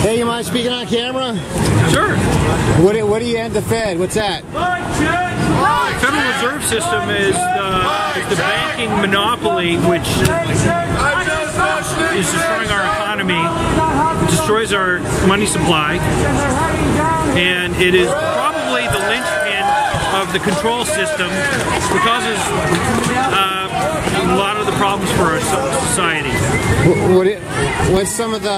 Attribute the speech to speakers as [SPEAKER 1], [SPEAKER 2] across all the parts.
[SPEAKER 1] Hey, you mind speaking on camera?
[SPEAKER 2] Sure.
[SPEAKER 1] What do you add the Fed? What's that?
[SPEAKER 2] The Federal Reserve System is the banking monopoly which is destroying our economy, it destroys our money supply, and it is probably the linchpin of the control system that causes a lot of the problems for our society.
[SPEAKER 1] What's some of the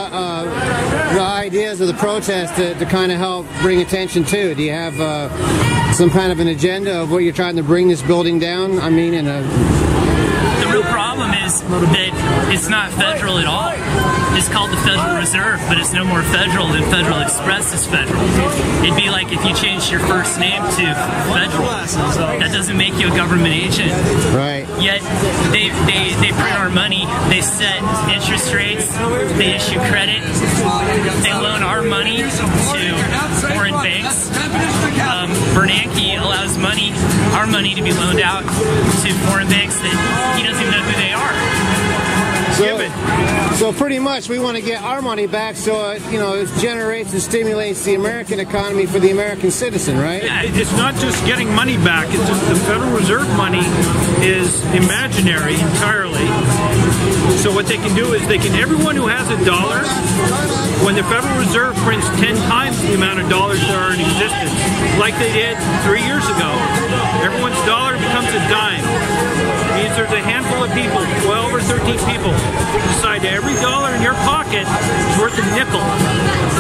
[SPEAKER 1] ideas of the protest to kind of help bring attention to? Do you have some kind of an agenda of what you're trying to bring this building down? I mean,
[SPEAKER 3] the real problem is that it's not federal at all. It's called the Federal Reserve, but it's no more federal than Federal Express is federal. It'd be like if you changed your first name to Federal. That doesn't make you a government agent.
[SPEAKER 1] Right.
[SPEAKER 3] Yet they print our money, they set interest rates, they issue credit, they loan our money to foreign banks. Bernanke allows our money to be loaned out to foreign banks that he doesn't even know who they are.
[SPEAKER 1] So pretty much we want to get our money back so it generates and stimulates the American economy for the American citizen, right?
[SPEAKER 2] Yeah, it's not just getting money back, it's just the Federal Reserve money is imaginary entirely. So what they can do is everyone who has a dollar, when the Federal Reserve prints 10 times the amount of dollars that are in existence, like they did 3 years ago, everyone's dollar becomes a dime. It means there's a handful of people, 12 or 13 people, who decide that every dollar in your pocket is worth a nickel.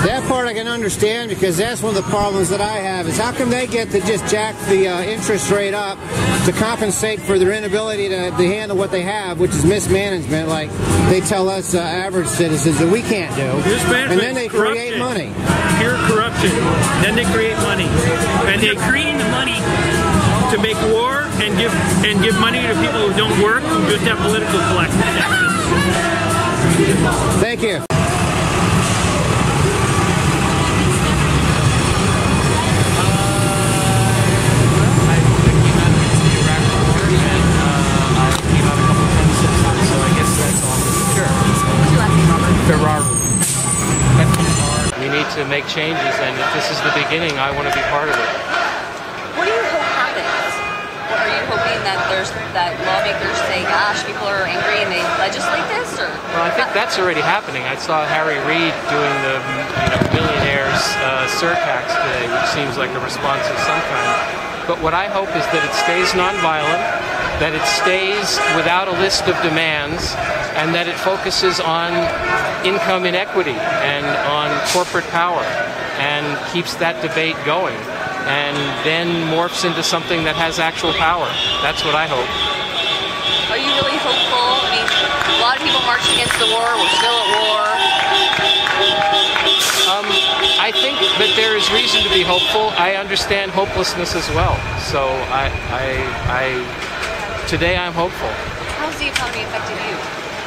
[SPEAKER 1] That part I can understand, because that's one of the problems that I have, is how come they get to just jack the interest rate up to compensate for their inability to handle what they have, which is mismanagement, like they tell us average citizens that we can't do. And then they create money.
[SPEAKER 2] Pure corruption. Then they create money. And they're creating the money to make war and give money to people who don't work, who just have political collections.
[SPEAKER 1] Thank you.
[SPEAKER 4] We need to make changes, and if this is the beginning, I want to be part of it.
[SPEAKER 5] What do you hope happens? Are you hoping that lawmakers say, gosh, people are angry and they legislate this? Or?
[SPEAKER 4] Well, I think that's already happening. I saw Harry Reid doing the millionaires surtax today, which seems like a response of some kind. But what I hope is that it stays nonviolent, that it stays without a list of demands, and that it focuses on income inequity and on corporate power and keeps that debate going and then morphs into something that has actual power. That's what I hope.
[SPEAKER 5] Are you really hopeful? I mean, a lot of people marched against the war. We're still at war.
[SPEAKER 4] I think that there is reason to be hopeful. I understand hopelessness as well. So today I'm hopeful.
[SPEAKER 5] How's the economy affected you?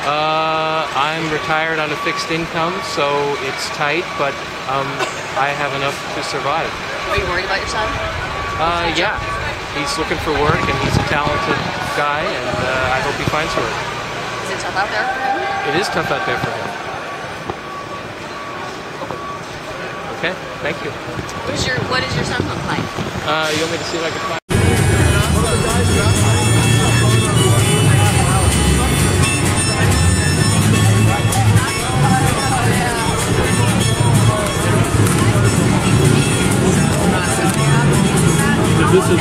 [SPEAKER 4] I'm retired on a fixed income, so it's tight, but I have enough to survive.
[SPEAKER 5] Are you worried about your son?
[SPEAKER 4] Yeah. He's looking for work, and he's a talented guy, and I hope he finds work.
[SPEAKER 5] Is it tough out there for him?
[SPEAKER 4] It is tough out there for him. Okay, thank you.
[SPEAKER 5] What does your son look like?
[SPEAKER 4] You want me to see if I can find?
[SPEAKER 2] This is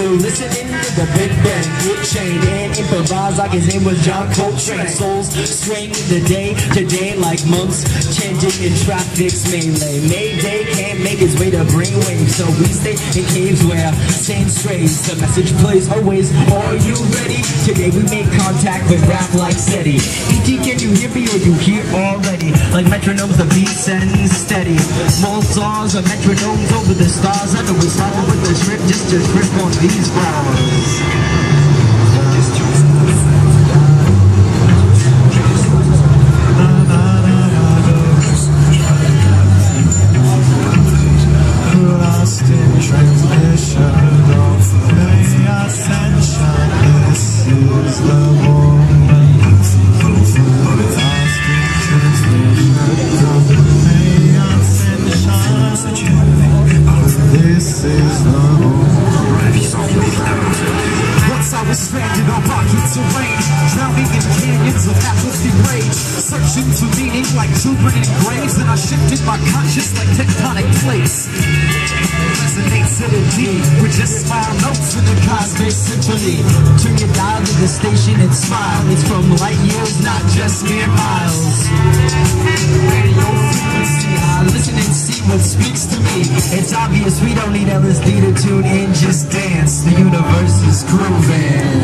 [SPEAKER 6] still listening to the Big Bang. It chained and improvised like his name was John Coltrane. Souls swing the day to day like monks chanting in traffic's melee. Mayday can't make its way to brainwaves, so we stay in caves where sand strays. The message plays always. Are you ready? Today we make contact with rap like SETI. E.T. can you hear me or you hear already? Like metronomes, the beat sends steady. Small stars or metronomes over the stars. I know we started with the trip, just a trip on these bars.
[SPEAKER 7] Lost in transmission, don't pay attention, this is the moment. Lost in transmission, don't pay attention, this is the moment. Once I was stranded on rocky terrain, drowning in canyons of apathy rage, searching for meaning like children in graves. Then I shifted my conscience like tectonic plates. Resonates to the deep with just smile notes in the cosmic symphony. Turn your dial to the station and smile. It's from light years, not just mere miles. Radio frequency, I listen and see what speaks to me. It's obvious we don't need LSD to tune in, just dance. The universe is grooving.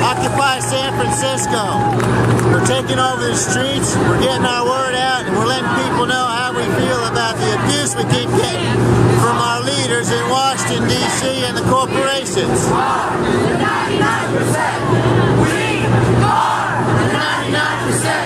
[SPEAKER 1] Occupy San Francisco. We're taking over the streets, we're getting our word out, and we're letting people know how we feel about the abuse we keep getting from our leaders in Washington, D.C. and the corporations.
[SPEAKER 8] We are the 99%. We are the 99%.